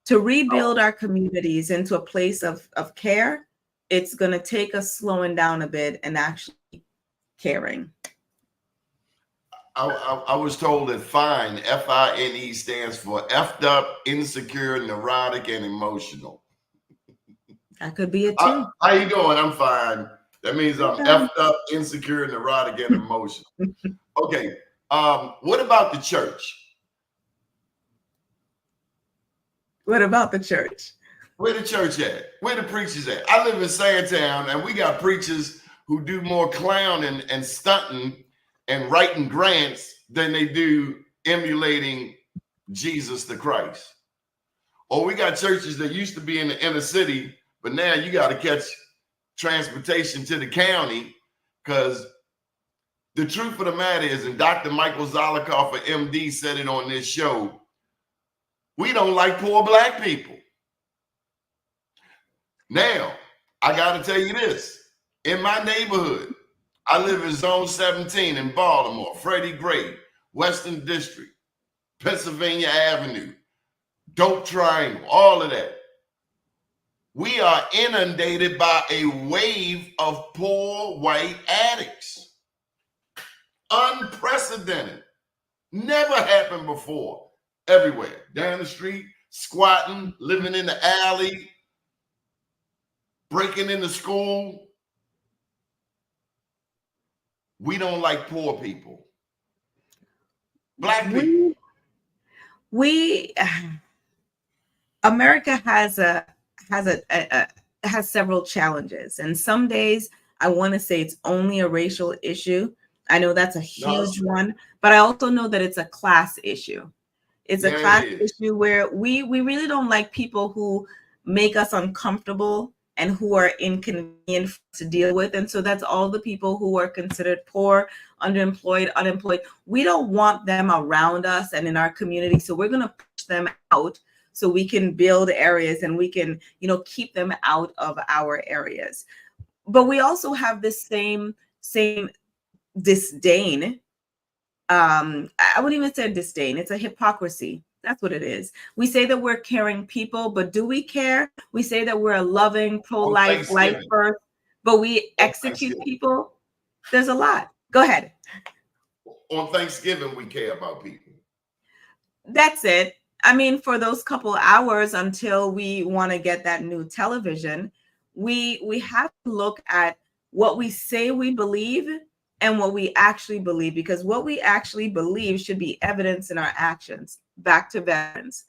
B: To rebuild our communities into a place of care, it's going to take us slowing down a bit and actually caring.
A: I was told that FINE, FINE, stands for effed up, insecure, neurotic, and emotional.
B: That could be it too.
A: How you doing? I'm fine. That means I'm effed up, insecure, neurotic, and emotional. Okay. What about the church?
B: What about the church?
A: Where the church at? Where the preachers at? I live in Sandtown, and we got preachers who do more clowning and stunting and writing grants than they do emulating Jesus the Christ. Or we got churches that used to be in the inner city, but now you got to catch transportation to the county, because the truth of the matter is, and Dr. Michael Zolikoff, MD, said it on this show, we don't like poor Black people. Now, I got to tell you this. In my neighborhood, I live in Zone 17 in Baltimore, Freddie Gray, Western District, Pennsylvania Avenue, Dope Triangle, all of that. We are inundated by a wave of poor white addicts. Unprecedented. Never happened before. Everywhere. Down the street, squatting, living in the alley, breaking into school. We don't like poor people. Black people.
B: America has several challenges, and some days I want to say it's only a racial issue. I know that's a huge one, but I also know that it's a class issue. It's a class issue where we really don't like people who make us uncomfortable and who are inconvenient to deal with. And so that's all the people who are considered poor, underemployed, unemployed. We don't want them around us and in our community. So we're going to push them out so we can build areas and we can, keep them out of our areas. But we also have this same disdain. I wouldn't even say disdain. It's a hypocrisy That's what it is. We say that we're caring people, but do we care? We say that we're a loving,
A: On
B: pro-life, life
A: Thanksgiving.
B: first, but we
A: On
B: execute
A: Thanksgiving.
B: people. There's a lot. Go ahead.
A: On Thanksgiving, we care about people.
B: That's it. I mean, for those couple hours until we want to get that new television, we have to look at what we say we believe and what we actually believe, because what we actually believe should be evidence in our actions. Back to veterans.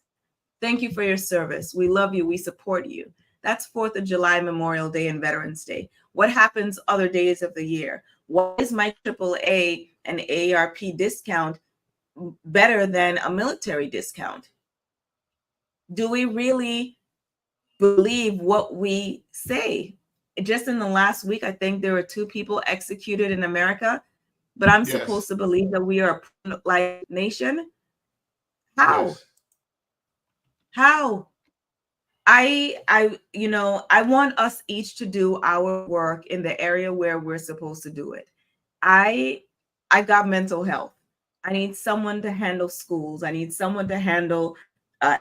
B: Thank you for your service. We love you. We support you. That's 4th of July, Memorial Day, and Veterans Day. What happens other days of the year? Why is my AAA and AARP discount better than a military discount? Do we really believe what we say? Just in the last week, I think there were 2 people executed in America, but I'm supposed
A: Yes.
B: to believe that we are a pro-life nation? How?
A: Yes.
B: How? I want us each to do our work in the area where we're supposed to do it. I got mental health. I need someone to handle schools. I need someone to handle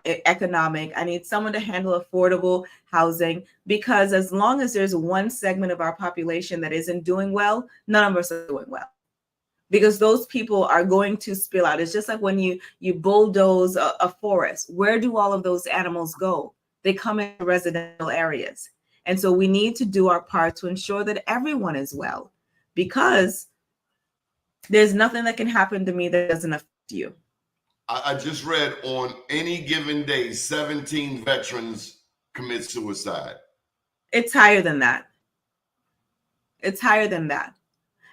B: economic. I need someone to handle affordable housing, because as long as there's one segment of our population that isn't doing well, none of us are doing well, because those people are going to spill out. It's just like when you bulldoze a forest. Where do all of those animals go? They come into residential areas. And so we need to do our part to ensure that everyone is well, because there's nothing that can happen to me that doesn't affect you.
A: I just read on any given day, 17 veterans commit suicide.
B: It's higher than that. It's higher than that.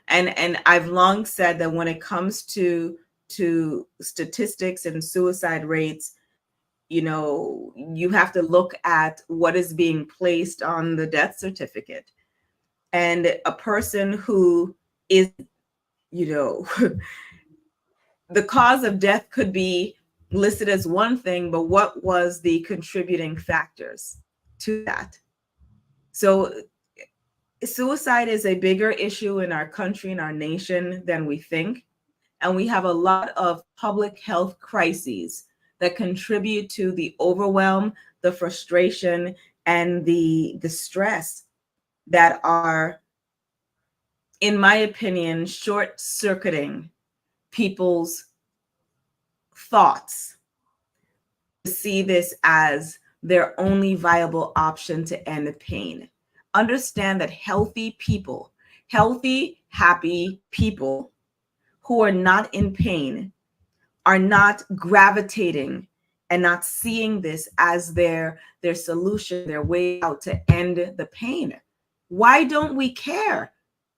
B: And I've long said that when it comes to statistics and suicide rates, you have to look at what is being placed on the death certificate. And a person who is, the cause of death could be listed as one thing, but what was the contributing factors to that? So suicide is a bigger issue in our country, in our nation, than we think. And we have a lot of public health crises that contribute to the overwhelm, the frustration, and the stress that are, in my opinion, short-circuiting people's thoughts to see this as their only viable option to end pain. Understand that healthy people, healthy, happy people who are not in pain are not gravitating and not seeing this as their solution, their way out to end the pain. Why don't we care?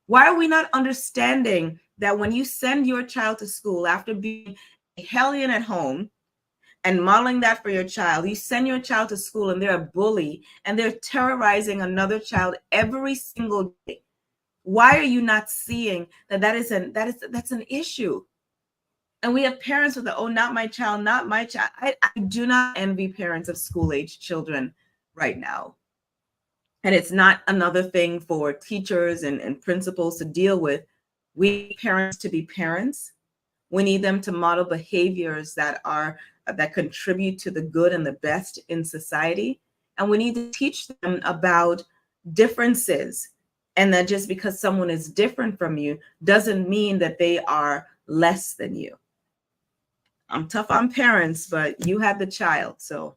B: Why are we not understanding that when you send your child to school after being a hellion at home and modeling that for your child, you send your child to school and they're a bully and they're terrorizing another child every single day? Why are you not seeing that's an issue? And we have parents with the, oh, not my child, not my child. I do not envy parents of school-age children right now. And it's not another thing for teachers and principals to deal with. We need parents to be parents. We need them to model behaviors that contribute to the good and the best in society. And we need to teach them about differences, and that just because someone is different from you doesn't mean that they are less than you. I'm tough on parents, but you had the child, so.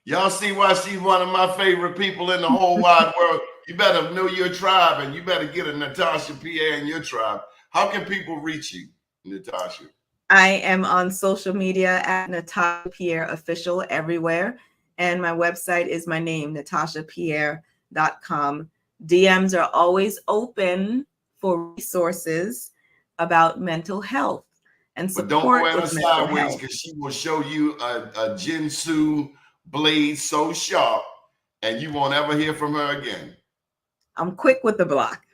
A: Y'all see why she's one of my favorite people in the whole wide world. You better know your tribe, and you better get a Natasha, Pierre, in your tribe. How can people reach you, Natasha?
B: I am on social media at Natasha Pierre Official everywhere. And my website is my name, natashapierre.com. DMs are always open for resources about mental health and support.
A: But don't go at her
B: with mental
A: sideways,
B: health.
A: because she will show you a Jinsu blade so sharp, and you won't ever hear from her again.
B: I'm quick with the block,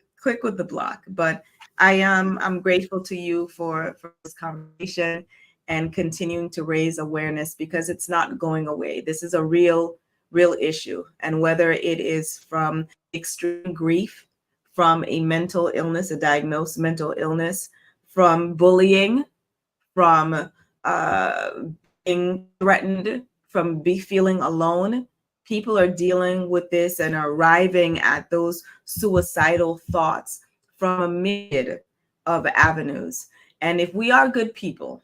B: but I'm grateful to you for this conversation and continuing to raise awareness, because it's not going away. This is a real issue. And whether it is from extreme grief, from a mental illness, a diagnosed mental illness, from bullying, from uh, being threatened, from feeling alone. People are dealing with this and are arriving at those suicidal thoughts from a myriad of avenues. And if we are good people,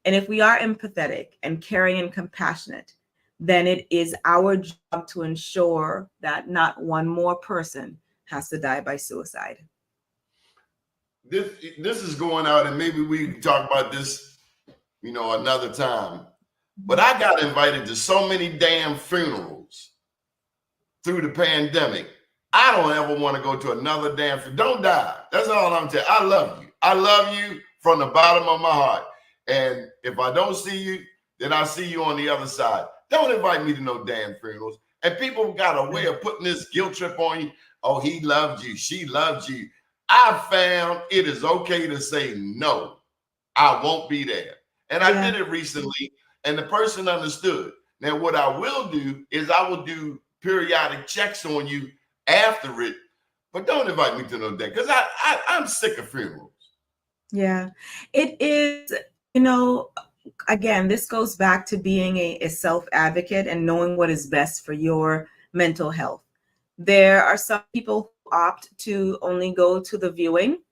B: and if we are empathetic and caring and compassionate, then it is our job to ensure that not one more person has to die by suicide.
A: This is going out, and maybe we can talk about this, another time. But I got invited to so many damn funerals through the pandemic. I don't ever want to go to another damn funeral. Don't die. That's all I'm telling you. I love you. I love you from the bottom of my heart. And if I don't see you, then I see you on the other side. Don't invite me to no damn funerals. And people got a way of putting this guilt trip on you. Oh, he loved you. She loved you. I found it is okay to say no. I won't be there. And I did it recently, and the person understood. Now, what I will do is I will do periodic checks on you after it, but don't invite me to no day, because I'm sick of funerals.
B: Yeah, it is, again, this goes back to being a self-advocate and knowing what is best for your mental health. There are some people who opt to only go to the viewing,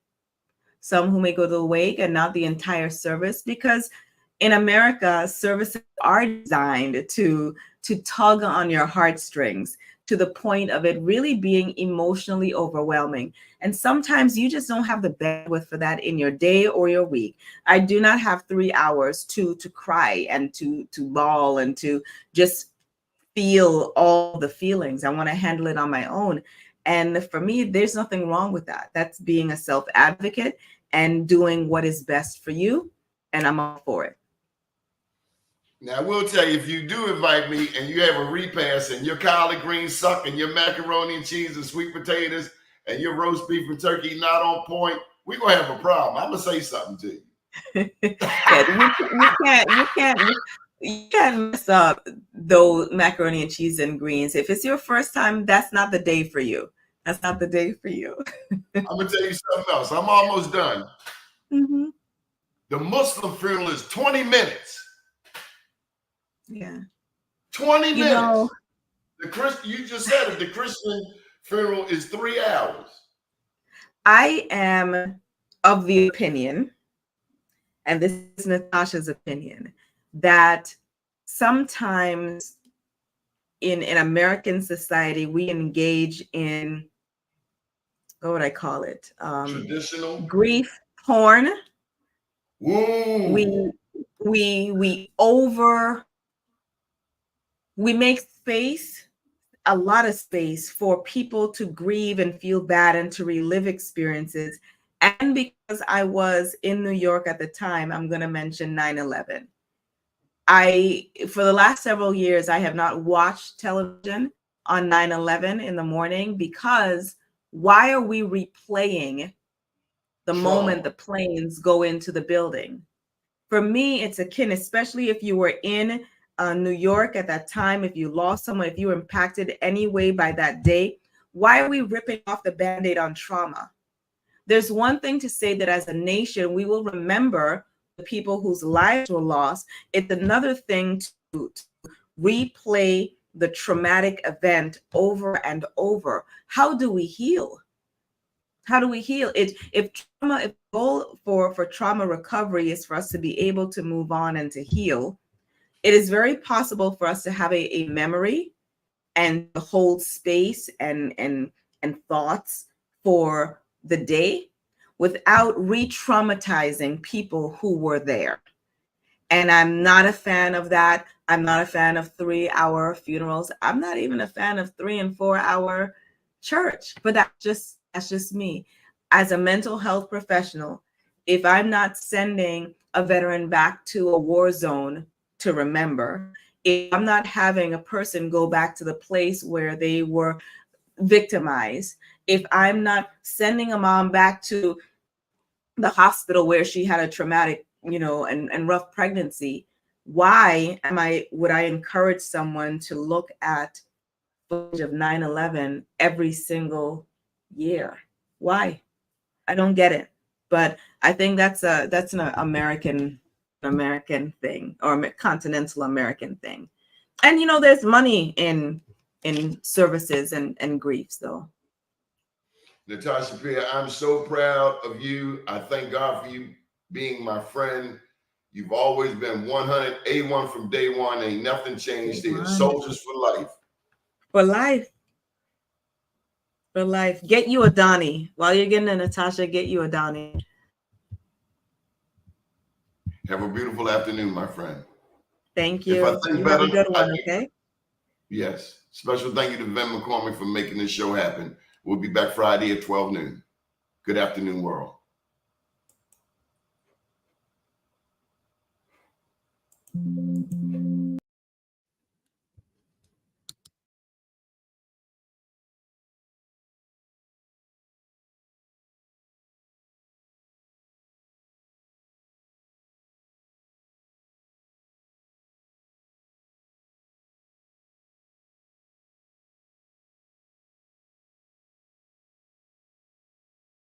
B: some who may go to the wake and not the entire service, because in America, services are designed to tug on your heartstrings to the point of it really being emotionally overwhelming. And sometimes you just don't have the bandwidth for that in your day or your week. I do not have 3 hours to cry and to bawl and to just feel all the feelings. I want to handle it on my own. And for me, there's nothing wrong with that. That's being a self-advocate and doing what is best for you. And I'm all for it.
A: Now, I will tell you, if you do invite me and you have a repast and your collard greens suck and your macaroni and cheese and sweet potatoes and your roast beef and turkey not on point, we're going to have a problem. I'm going to say something to you.
B: You can't mess up those macaroni and cheese and greens. If it's your first time, that's not the day for you. That's not the day for you.
A: I'm going to tell you something else. I'm almost done.
B: Mm-hmm.
A: The Muslim funeral is 20 minutes.
B: Yeah.
A: 20 minutes. You just said it. The Christian funeral is 3 hours.
B: I am of the opinion, and this is Natasha's opinion, that sometimes in American society, we engage in, what would I call it?
A: Traditional
B: grief porn.
A: Ooh.
B: We make space, a lot of space, for people to grieve and feel bad and to relive experiences. And because I was in New York at the time, I'm going to mention 9/11. For the last several years, I have not watched television on 9/11 in the morning, because why are we replaying the moment the planes go into the building? For me, it's akin, especially if you were in New York at that time, if you lost someone, if you were impacted any way by that day, why are we ripping off the Band-Aid on trauma? There's one thing to say that as a nation, we will remember the people whose lives were lost. It's another thing to replay the traumatic event over and over. How do we heal? How do we heal? If the goal for trauma recovery is for us to be able to move on and to heal, it is very possible for us to have a memory and hold space and thoughts for the day without re-traumatizing people who were there. And I'm not a fan of that. I'm not a fan of 3-hour funerals. I'm not even a fan of 3 and 4 hour church, but that's just me. As a mental health professional, if I'm not sending a veteran back to a war zone to remember, if I'm not having a person go back to the place where they were victimized, if I'm not sending a mom back to the hospital where she had a traumatic, and rough pregnancy, would I encourage someone to look at footage of 9/11 every single year? Why? I don't get it. But I think that's an American American thing or continental American thing. And there's money in services and griefs though.
A: Natasha Pierre, I'm so proud of you. I thank God for you being my friend. You've always been 100 A1 from day one. Ain't nothing changed here. Soldiers for life.
B: For life. For life. Get you a Donnie. While you're getting a Natasha, get you a Donnie.
A: Have a beautiful afternoon, my friend.
B: Thank you.
A: If I think
B: you
A: better,
B: have a good one, okay?
A: Yes. Special thank you to Vin McCormick for making this show happen. We'll be back Friday at 12 noon. Good afternoon, world.